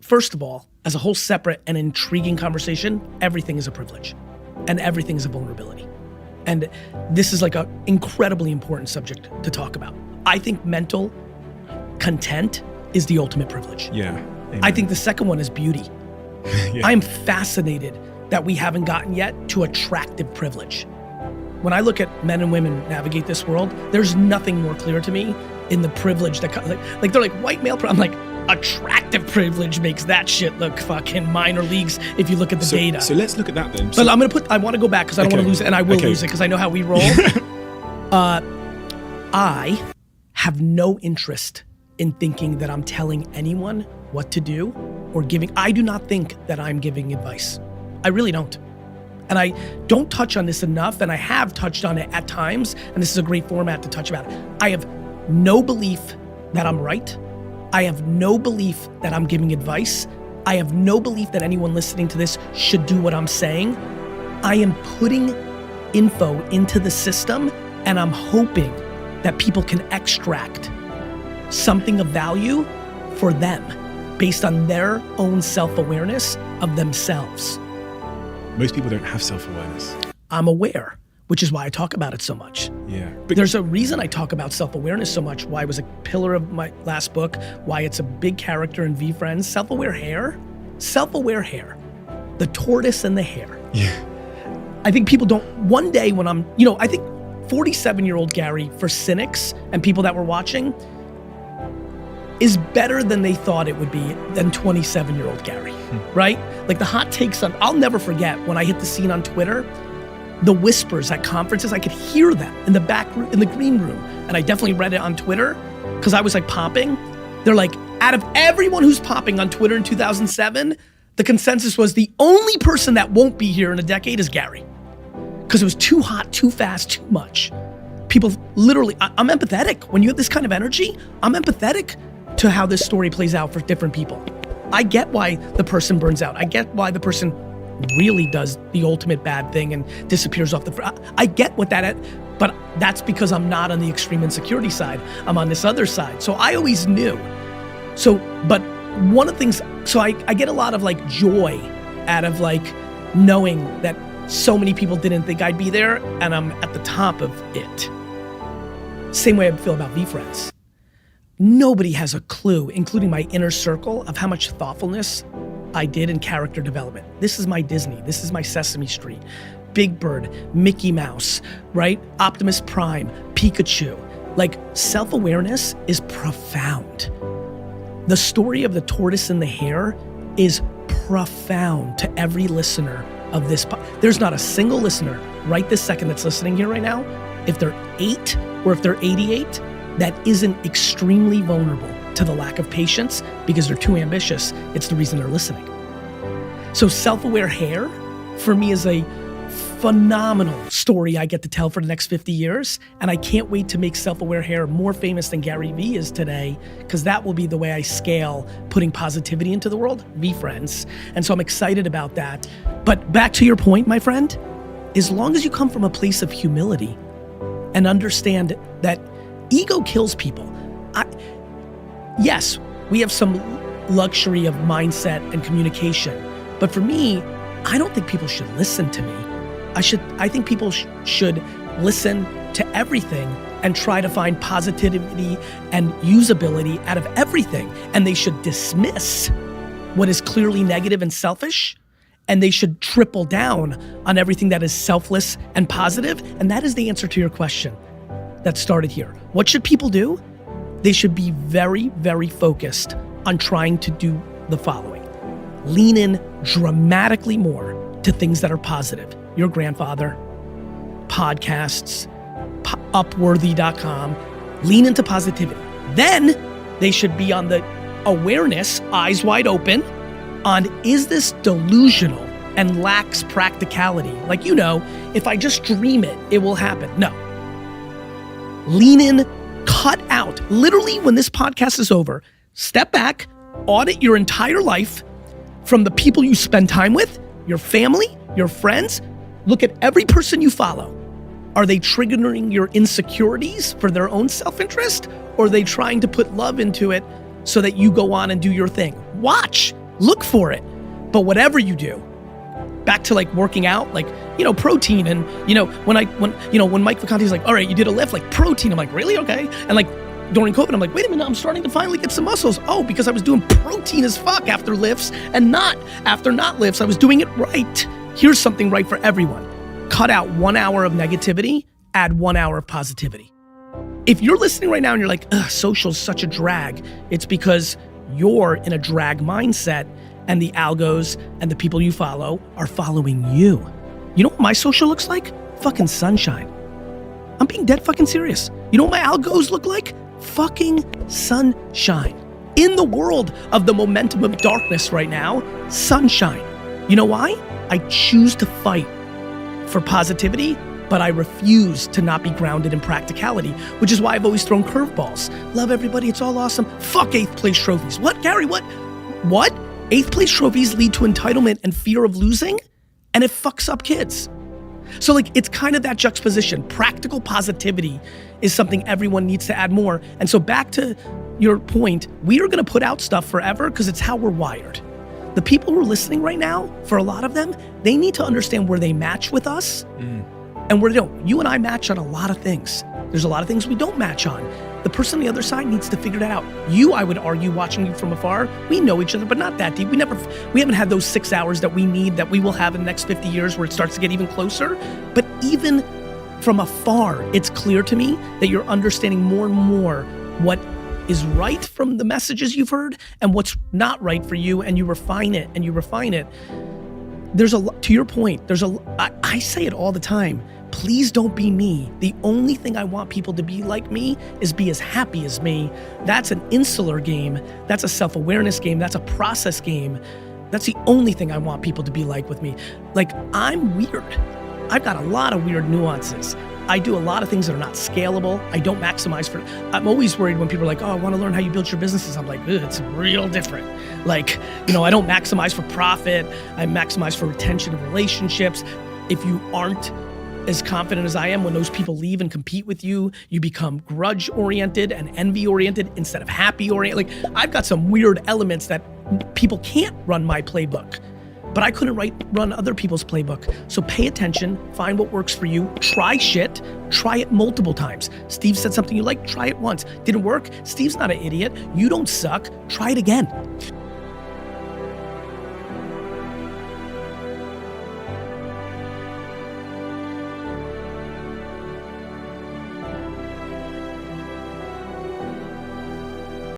first of all, as a whole separate and intriguing conversation, everything is a privilege and everything is a vulnerability. And this is like an incredibly important subject to talk about. I think mental content is the ultimate privilege. Yeah. Amen. I think the second one is beauty. Yeah. I'm fascinated that we haven't gotten yet to attractive privilege. When I look at men and women navigate this world, there's nothing more clear to me in the privilege that, like they're like white male, I'm like, attractive privilege makes that shit look fucking minor leagues if you look at the data. So let's look at that then. But I want to go back because I don't want to lose it, and I will lose it because I know how we roll. I have no interest in thinking that I'm telling anyone what to do or giving. I do not think that I'm giving advice. I really don't. And I don't touch on this enough, and I have touched on it at times, and this is a great format to touch about it. I have no belief that I'm right. I have no belief that I'm giving advice. I have no belief that anyone listening to this should do what I'm saying. I am putting info into the system, and I'm hoping that people can extract something of value for them based on their own self-awareness of themselves. Most people don't have self-awareness. I'm aware, which is why I talk about it so much. Yeah. There's a reason I talk about self-awareness so much, why it was a pillar of my last book, why it's a big character in V-Friends. Self-aware hair, the tortoise and the hare. Yeah. I think people don't, one day when I'm, I think 47-year-old Gary, for cynics and people that were watching, is better than they thought it would be than 27-year-old Gary, right? Like the hot takes on, I'll never forget when I hit the scene on Twitter, the whispers at conferences, I could hear them in the back room, in the green room. And I definitely read it on Twitter because I was like popping. They're like, out of everyone who's popping on Twitter in 2007, the consensus was the only person that won't be here in a decade is Gary. Because it was too hot, too fast, too much. People literally, I'm empathetic. When you have this kind of energy, I'm empathetic to how this story plays out for different people. I get why the person burns out. I get why the person really does the ultimate bad thing and disappears off the front. I get what that is, but that's because I'm not on the extreme insecurity side. I'm on this other side. So I always knew. But one of the things, I get a lot of like joy out of like knowing that so many people didn't think I'd be there and I'm at the top of it. Same way I feel about V-Friends. Nobody has a clue, including my inner circle, of how much thoughtfulness I did in character development. This is my Disney. This is my Sesame Street. Big Bird, Mickey Mouse, right? Optimus Prime, Pikachu. Like, self-awareness is profound. The story of the tortoise and the hare is profound to every listener of this. There's not a single listener right this second that's listening here right now, if they're 8 or if they're 88, that isn't extremely vulnerable to the lack of patience because they're too ambitious. It's the reason they're listening. So self-aware hair, for me, is a phenomenal story I get to tell for the next 50 years. And I can't wait to make self-aware hair more famous than Gary Vee is today, because that will be the way I scale putting positivity into the world, V-Friends. And so I'm excited about that. But back to your point, my friend, as long as you come from a place of humility and understand that ego kills people. Yes, we have some luxury of mindset and communication, but for me, I don't think people should listen to me. I think people should listen to everything and try to find positivity and usability out of everything. And they should dismiss what is clearly negative and selfish, and they should triple down on everything that is selfless and positive. And that is the answer to your question that started here. What should people do? They should be very, very focused on trying to do the following. Lean in dramatically more to things that are positive. Your grandfather, podcasts, Upworthy.com. Lean into positivity. Then they should be on the awareness, eyes wide open, on is this delusional and lacks practicality? Like, if I just dream it, it will happen. No. Lean in, cut out. Literally, when this podcast is over, step back, audit your entire life from the people you spend time with, your family, your friends. Look at every person you follow. Are they triggering your insecurities for their own self-interest? Or are they trying to put love into it so that you go on and do your thing? Watch. Look for it. But whatever you do, back to like working out, like, protein. And, when Mike Vacanti's like, all right, you did a lift, like protein. I'm like, really? Okay. And like during COVID, I'm like, wait a minute, I'm starting to finally get some muscles. Oh, because I was doing protein as fuck after lifts and not after not lifts. I was doing it right. Here's something right for everyone. Cut out 1 hour of negativity, add 1 hour of positivity. If you're listening right now and you're like, ugh, social's such a drag, it's because you're in a drag mindset and the algos and the people you follow are following you. You know what my social looks like? Fucking sunshine. I'm being dead fucking serious. You know what my algos look like? Fucking sunshine. In the world of the momentum of darkness right now, sunshine. You know why? I choose to fight for positivity, but I refuse to not be grounded in practicality, which is why I've always thrown curveballs. Love everybody, it's all awesome. Fuck 8th place trophies. What, Gary, what? What? 8th place trophies lead to entitlement and fear of losing, and it fucks up kids. So like, it's kind of that juxtaposition. Practical positivity is something everyone needs to add more. And so back to your point, we are gonna put out stuff forever because it's how we're wired. The people who are listening right now, for a lot of them, they need to understand where they match with us and where they don't. You and I match on a lot of things. There's a lot of things we don't match on. The person on the other side needs to figure that out. You, I would argue, watching you from afar, we know each other, but not that deep. We haven't had those 6 hours that we need, that we will have in the next 50 years where it starts to get even closer. But even from afar, it's clear to me that you're understanding more and more what is right from the messages you've heard and what's not right for you, and you refine it and you refine it. To your point, I say it all the time. Please don't be me. The only thing I want people to be like me is be as happy as me. That's an insular game. That's a self-awareness game. That's a process game. That's the only thing I want people to be like with me. Like, I'm weird. I've got a lot of weird nuances. I do a lot of things that are not scalable. I don't maximize for, I'm always worried when people are like, oh, I want to learn how you build your businesses. I'm like, it's real different. Like, I don't maximize for profit. I maximize for retention of relationships. If you aren't as confident as I am, when those people leave and compete with you, you become grudge oriented and envy oriented instead of happy oriented. Like, I've got some weird elements that people can't run my playbook, but I couldn't run other people's playbook. So pay attention, find what works for you, try shit, try it multiple times. Steve said something you like, try it once. Didn't work? Steve's not an idiot. You don't suck, try it again.